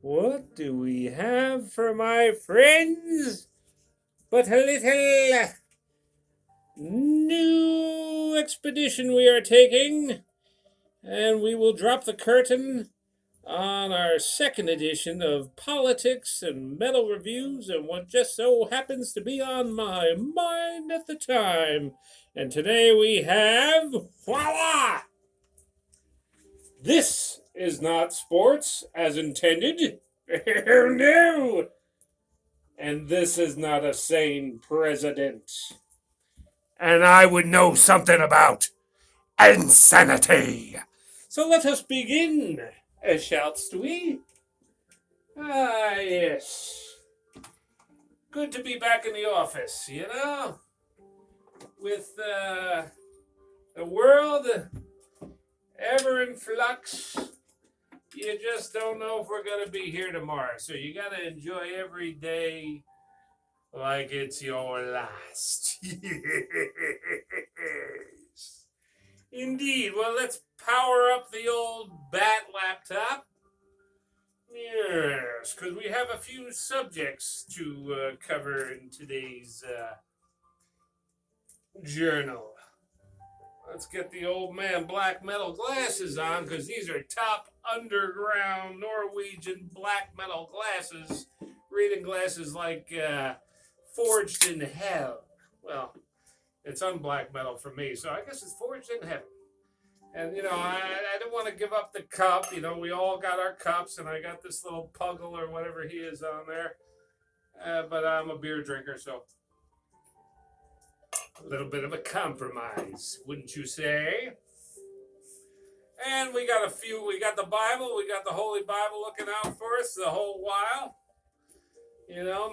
What do we have for my friends but a little new expedition we are taking, and we will drop the curtain on our second edition of Politics and Metal Reviews and what just so happens to be on my mind at the time. And today we have, voila! This is not sports as intended. No! And this is not a sane president. And I would know something about insanity. So let us begin, shouts we. Ah, yes. Good to be back in the office, with the world ever in flux. You just don't know if we're going to be here tomorrow. So you got to enjoy every day like it's your last. Yes. Indeed. Well, let's power up the old bat laptop. Yes, because we have a few subjects to cover in today's journal. Let's get the old man black metal glasses on, because these are top underground Norwegian black metal glasses. Reading glasses like Forged in Hell. Well, it's unblack metal for me, so I guess it's Forged in Heaven. And, I didn't want to give up the cup. We all got our cups, and I got this little puggle or whatever he is on there. But I'm a beer drinker, so a little bit of a compromise, wouldn't you say? And we got the Bible, we got the Holy Bible looking out for us the whole while.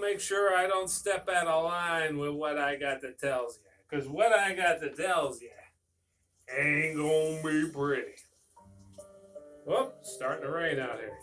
Make sure I don't step out of line with what I got to tell you. Because what I got to tell you ain't gonna be pretty. Whoop, starting to rain out here.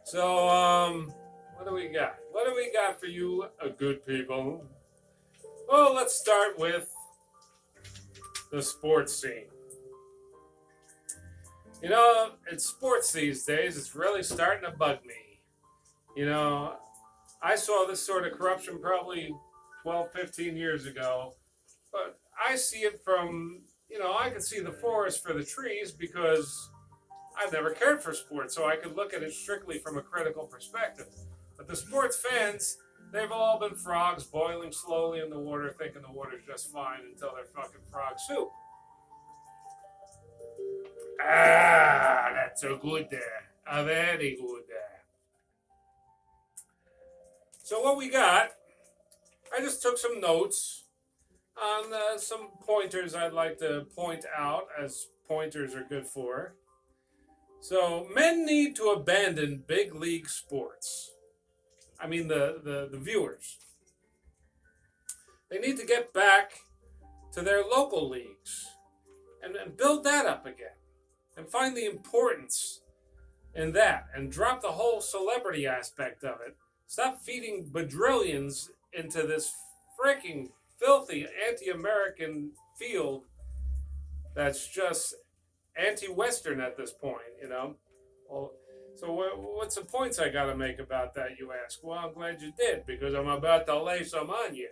So, what do we got? What do we got for you, good people? Well, let's start with the sports scene. It's sports these days. It's really starting to bug me. I saw this sort of corruption probably 12, 15 years ago. But I see it from, I can see the forest for the trees because I've never cared for sports. So I could look at it strictly from a critical perspective. But the sports fans, they've all been frogs boiling slowly in the water, thinking the water's just fine until they're fucking frog soup. Ah, that's a good there. A very good there. So what we got, I just took some notes on some pointers I'd like to point out, as pointers are good for. So men need to abandon big league sports. I mean the viewers. They need to get back to their local leagues and build that up again. And find the importance in that. And drop the whole celebrity aspect of it. Stop feeding badrillions into this freaking filthy anti-American field that's just anti-Western at this point, Well, so what's the points I got to make about that, you ask? Well, I'm glad you did, because I'm about to lay some on you.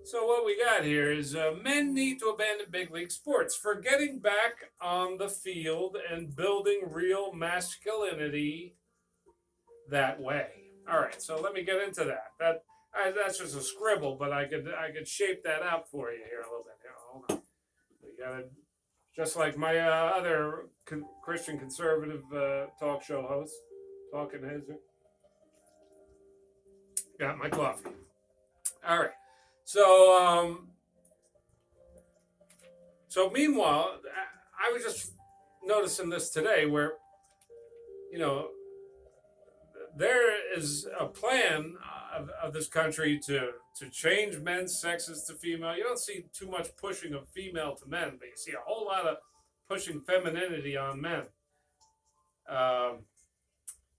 So what we got here is men need to abandon big league sports for getting back on the field and building real masculinity that way. All right, so let me get into that. That's just a scribble, but I could shape that out for you here a little bit. Hold on. We got it, just like my other Christian conservative talk show host, Talking Heads. Got my coffee. All right. So meanwhile, I was just noticing this today where, there is a plan of this country to change men's sexes to female. You don't see too much pushing of female to men, but you see a whole lot of pushing femininity on men.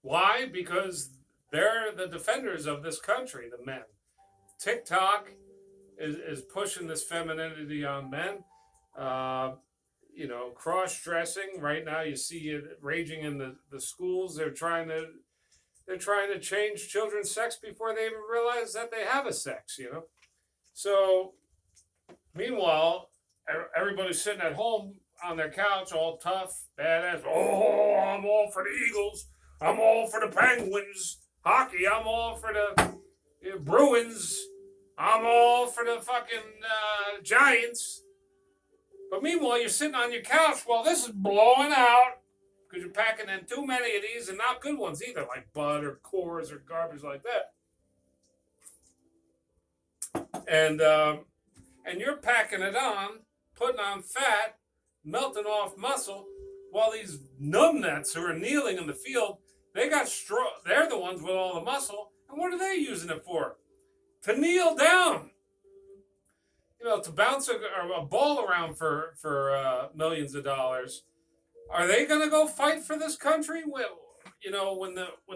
Why? Because they're the defenders of this country, the men. TikTok is pushing this femininity on men. cross-dressing. Right now, you see it raging in the schools. They're trying to change children's sex before they even realize that they have a sex. So meanwhile, everybody's sitting at home on their couch, all tough, badass. Oh, I'm all for the Eagles. I'm all for the Penguins. Hockey. I'm all for the Bruins. I'm all for the fucking Giants. But meanwhile, you're sitting on your couch while this is blowing out because you're packing in too many of these and not good ones either, like Bud or Coors or garbage like that. And you're packing it on, putting on fat, melting off muscle, while these numbnuts who are kneeling in the field, they're the ones with all the muscle. And what are they using it for? To kneel down. To bounce a ball around for millions of dollars. Are they going to go fight for this country? When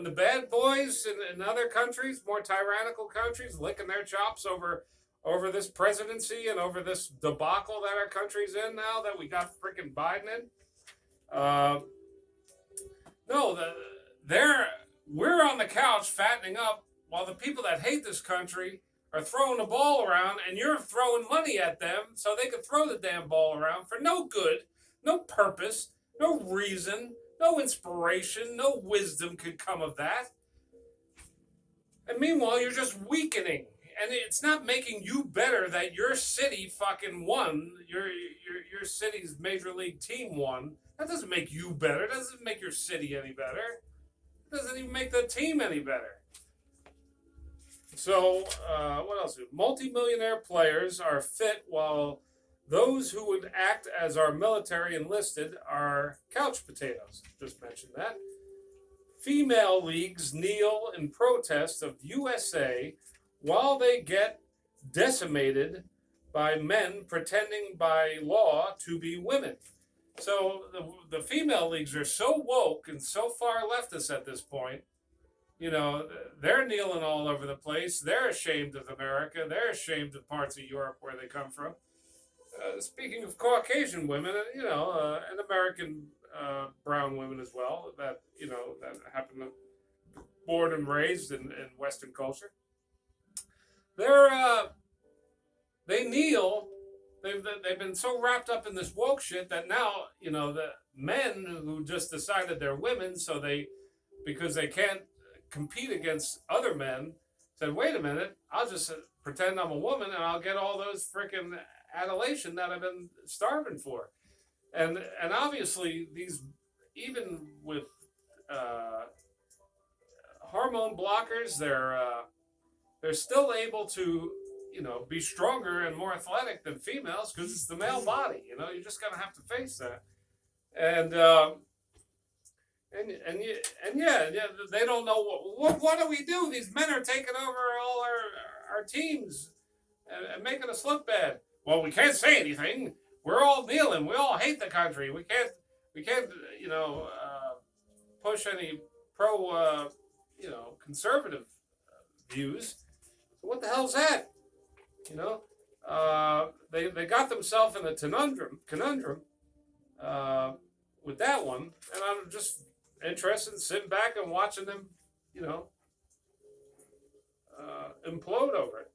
the bad boys in other countries, more tyrannical countries, licking their chops over this presidency and over this debacle that our country's in now that we got freaking Biden in. No, we're on the couch fattening up while the people that hate this country are throwing the ball around, and you're throwing money at them so they can throw the damn ball around for no good, no purpose, no reason, no inspiration, no wisdom could come of that. And meanwhile, you're just weakening. And it's not making you better that your city fucking won, your city's major league team won. That doesn't make you better. It doesn't make your city any better. It doesn't even make the team any better. So, what else? Multi-millionaire players are fit while those who would act as our military enlisted are couch potatoes. Just mentioned that. Female leagues kneel in protest of USA while they get decimated by men pretending by law to be women. So the female leagues are so woke and so far leftist at this point. They're kneeling all over the place. They're ashamed of America. They're ashamed of parts of Europe where they come from. Speaking of Caucasian women, and American brown women as well, that happen to be born and raised in Western culture. They kneel. They've been so wrapped up in this woke shit that now the men who just decided they're women, because they can't compete against other men, said, wait a minute, I'll just pretend I'm a woman and I'll get all those freaking adulation that I've been starving for. And obviously these, even with hormone blockers, they're still able to be stronger and more athletic than females because it's the male body. You're just gonna have to face that. And they don't know what do we do? These men are taking over all our teams and making us look bad. Well, we can't say anything. We're all kneeling. We all hate the country. We can't push any pro conservative views. So what the hell's that? They got themselves in a conundrum with that one, and I'm just interested in sitting back and watching them, implode over it.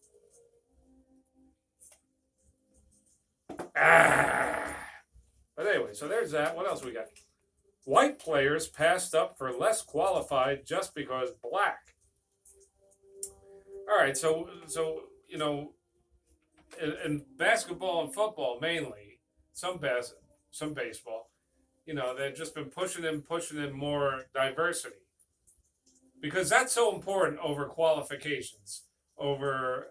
But anyway, so there's that. What else we got? White players passed up for less qualified just because black. All right, so in basketball and football mainly, some baseball, they've just been pushing in more diversity because that's so important over qualifications, over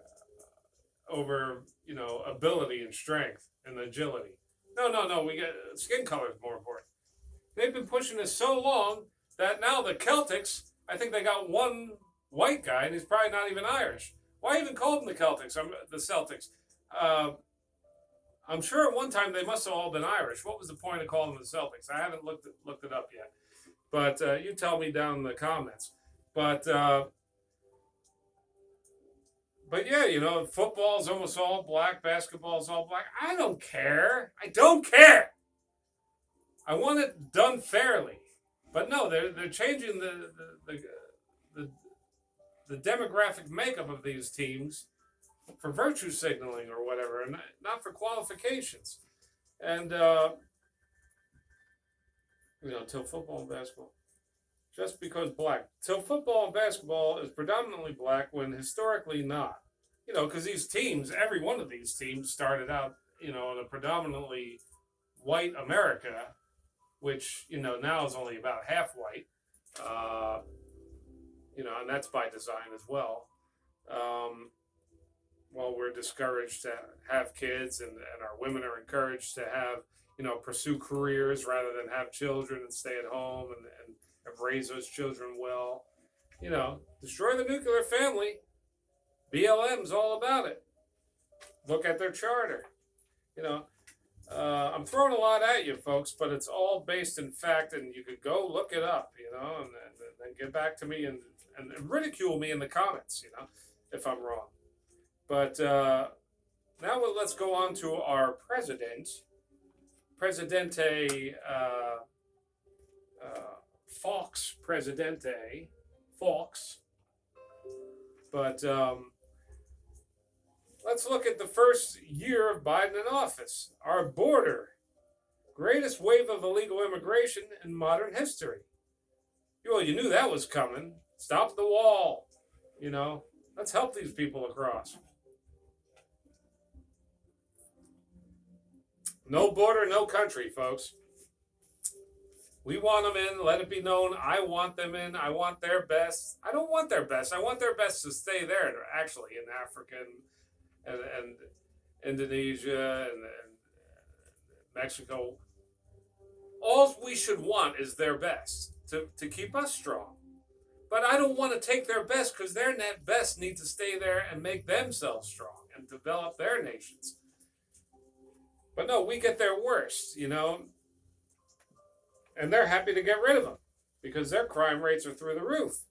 ability and strength and agility. No, we get skin color is more important. They've been pushing this so long that now the Celtics, I think they got one white guy and he's probably not even Irish. Why even call them the Celtics? The Celtics. I'm sure at one time they must have all been Irish. What was the point of calling them the Celtics? I haven't looked it up yet. But you tell me down in the comments. But yeah, football is almost all black. Basketball is all black. I don't care. I want it done fairly. But no, they're changing the the demographic makeup of these teams for virtue signaling or whatever, and not for qualifications. And till football and basketball, just because black, till football and basketball is predominantly black when historically not. Because these teams, every one of these teams started out, in a predominantly white America, which now is only about half white. And that's by design as well. Well, we're discouraged to have kids, and our women are encouraged to have, pursue careers rather than have children and stay at home and raise those children well. Destroy the nuclear family. BLM's all about it. Look at their charter. I'm throwing a lot at you, folks, but it's all based in fact, and you could go look it up, and then get back to me and ridicule me in the comments, if I'm wrong. But now let's go on to our Presidente Fox Presidente Fox. But let's look at the first year of Biden in office. Our border, greatest wave of illegal immigration in modern history. Well, you knew that was coming. Stop the wall. Let's help these people across. No border, no country, folks. We want them in. Let it be known. I want them in. I want their best. I don't want their best. I want their best to stay there, actually, in Africa and Indonesia and Mexico. All we should want is their best to keep us strong. But I don't want to take their best, because their net best need to stay there and make themselves strong and develop their nations. But no, we get their worst, and they're happy to get rid of them because their crime rates are through the roof.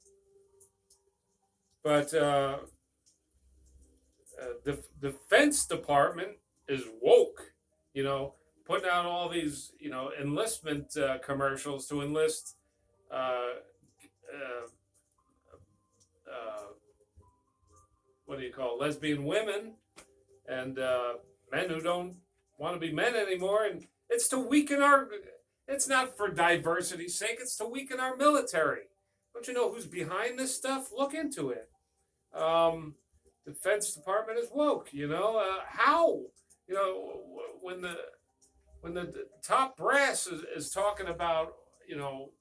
But the Defense Department is woke, putting out all these, enlistment commercials to enlist lesbian women and men who don't want to be men anymore. And it's to weaken it's not for diversity's sake, it's to weaken our military. Don't you know who's behind this stuff? Look into it. Defense Department is woke, how? When the top brass is talking about,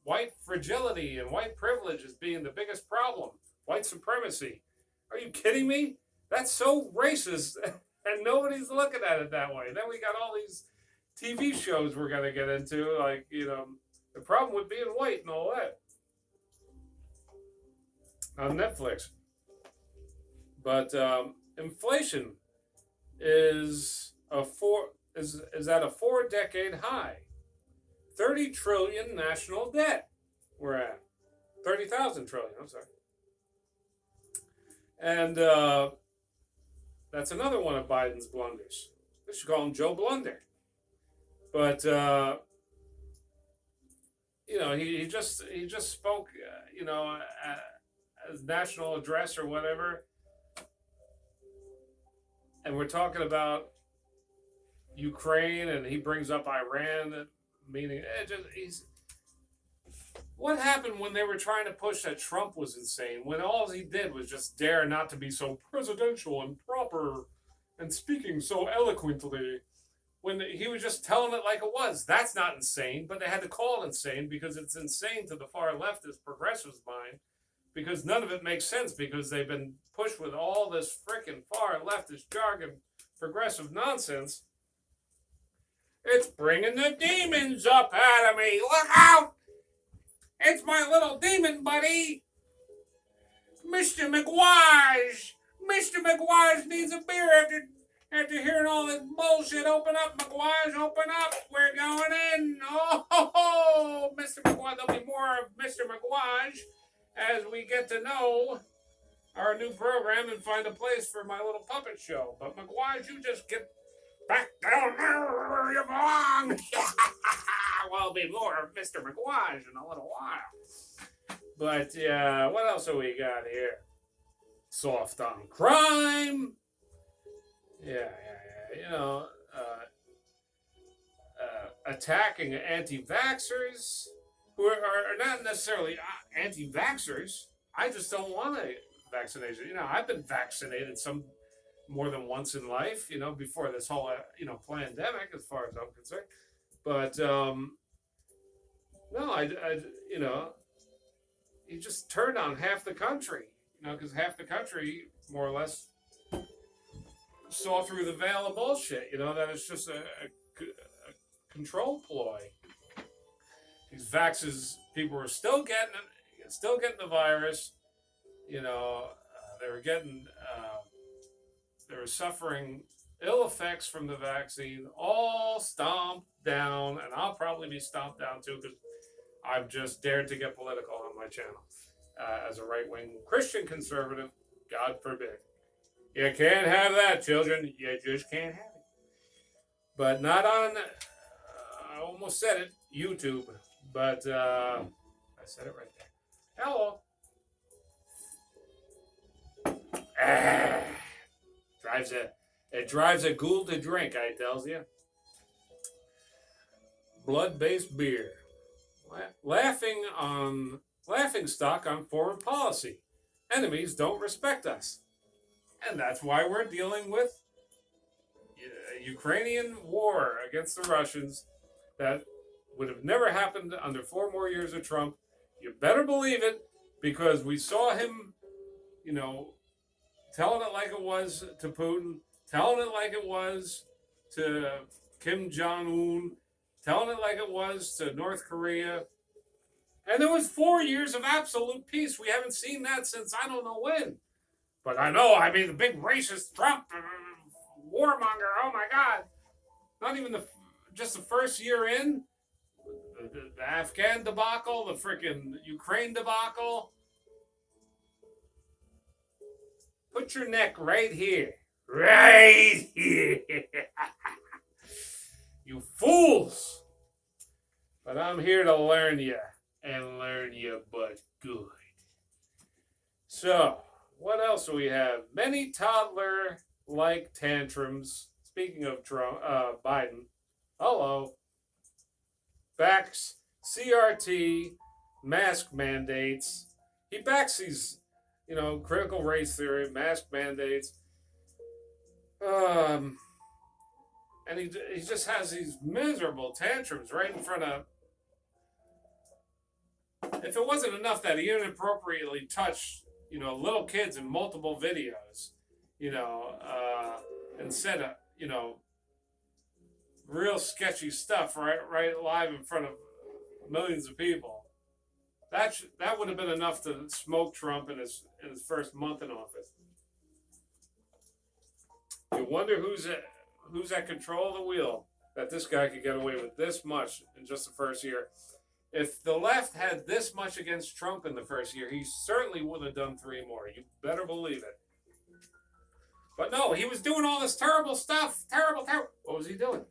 white fragility and white privilege as being the biggest problem, white supremacy. Are you kidding me? That's so racist, and nobody's looking at it that way. Then we got all these TV shows we're going to get into, like, the problem with being white and all that on Netflix. But inflation is at a 4-decade high. 30 trillion national debt we're at. 30,000 trillion, I'm sorry. And that's another one of Biden's blunders. They should call him Joe Blunder. But he just spoke, as national address or whatever, and we're talking about Ukraine, and he brings up Iran, meaning what happened when they were trying to push that Trump was insane, when all he did was just dare not to be so presidential and proper and speaking so eloquently, when he was just telling it like it was. That's not insane, but they had to call it insane because it's insane to the far leftist progressives' mind, because none of it makes sense, because they've been pushed with all this freaking far leftist jargon, progressive nonsense. It's bringing the demons up out of me. Look out! It's my little demon buddy, Mr. Mcguire. Mr. Mcguire needs a beer after hearing all this bullshit. Open up, Mcguire. Open up. We're going in. Oh, Mr. Mcguire. There'll be more of Mr. Mcguire as we get to know our new program and find a place for my little puppet show. But Mcguire, you just get back down there where you belong. will be more of Mr. Mcguire in a little while. But what else have we got here? Soft on crime. Yeah. Attacking anti-vaxxers who are not necessarily anti-vaxxers. I just don't want a vaccination. I've been vaccinated some more than once in life, before this whole, pandemic, as far as I'm concerned. But, no, you just turned on half the country, because half the country, more or less, saw through the veil of bullshit, that it's just a control ploy. These vaxxers, people were still getting the virus, they were suffering ill effects from the vaccine, all stomped down, and I'll probably be stomped down too, because I've just dared to get political on my channel. As a right-wing Christian conservative, God forbid. You can't have that, children. You just can't have it. But not on, I almost said it, YouTube. But I said it right there. Hello. It drives a ghoul to drink, I tells you. Blood-based beer. Laughing stock on foreign policy. Enemies don't respect us. And that's why we're dealing with a Ukrainian war against the Russians that would have never happened under 4 more years of Trump. You better believe it, because we saw him, telling it like it was to Putin, telling it like it was to Kim Jong-un, telling it like it was to North Korea. And there was 4 years of absolute peace. We haven't seen that since I don't know when. But the big racist Trump, warmonger, oh my God. Not even just the first year in. The Afghan debacle, the freaking Ukraine debacle. Put your neck right here. Right here. You fools. But I'm here to learn you. And learn you but good. So, what else do we have? Many toddler-like tantrums. Speaking of Trump, Biden. Hello. Backs CRT, mask mandates. He backs these, critical race theory, mask mandates. And he just has these miserable tantrums right in front of. If it wasn't enough that he inappropriately touched, little kids in multiple videos, and said, real sketchy stuff right live in front of millions of people. That would have been enough to smoke Trump in his first month in office. You wonder who's at control of the wheel, that this guy could get away with this much in just the first year. If the left had this much against Trump in the first year, he certainly would have done 3 more. You better believe it. But no, he was doing all this terrible stuff. Terrible. What was he doing?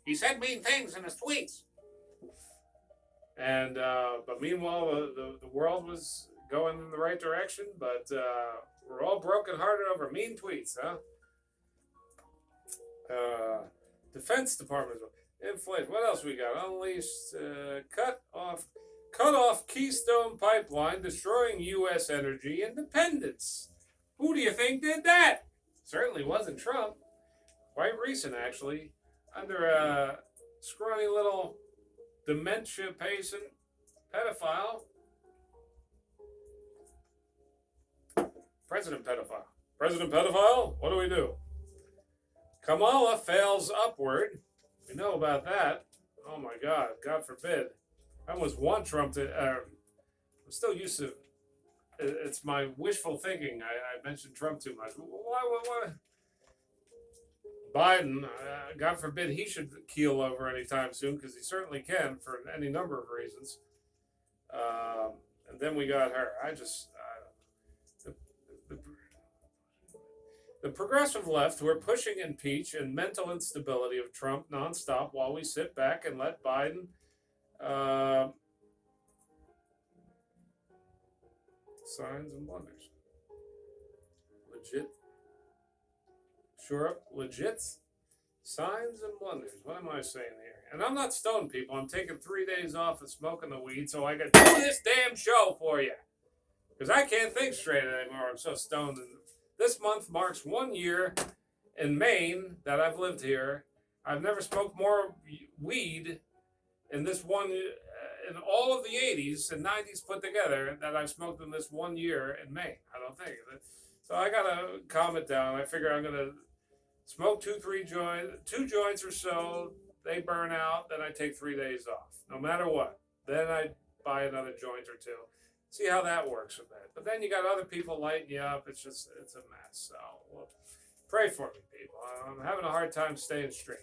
He said mean things in his tweets. And but meanwhile, the world was going in the right direction. But we're all brokenhearted over mean tweets, huh? Defense Department. Inflation. What else we got? Unleashed. Cut off Keystone Pipeline, destroying U.S. energy independence. Who do you think did that? Certainly wasn't Trump. Quite recent, actually. Under a scrawny little dementia patient pedophile. President pedophile? What do we do? Kamala fails upward. We know about that. Oh my God. God forbid. I almost want Trump to. I'm still used to. It's my wishful thinking. I mentioned Trump too much. Why? Biden, God forbid he should keel over anytime soon, because he certainly can for any number of reasons. And then we got her. The progressive left, we're pushing impeach and mental instability of Trump nonstop while we sit back and let Biden signs and blunders. Legit. Sure up. Legits. Signs and blunders. What am I saying here? And I'm not stoned, people. I'm taking 3 days off of smoking the weed so I can do this damn show for you. Because I can't think straight anymore. I'm so stoned. And this month marks 1 year in Maine that I've lived here. I've never smoked more weed in this one, in all of the 80s and 90s put together that I've smoked in this 1 year in Maine. I don't think. So I got to calm it down. I figure I'm going to smoke 2 joints or so. They burn out. Then I take 3 days off, no matter what. Then I buy another joint or two. See how that works with that. But then you got other people lighting you up. It's a mess. So pray for me, people. I'm having a hard time staying straight.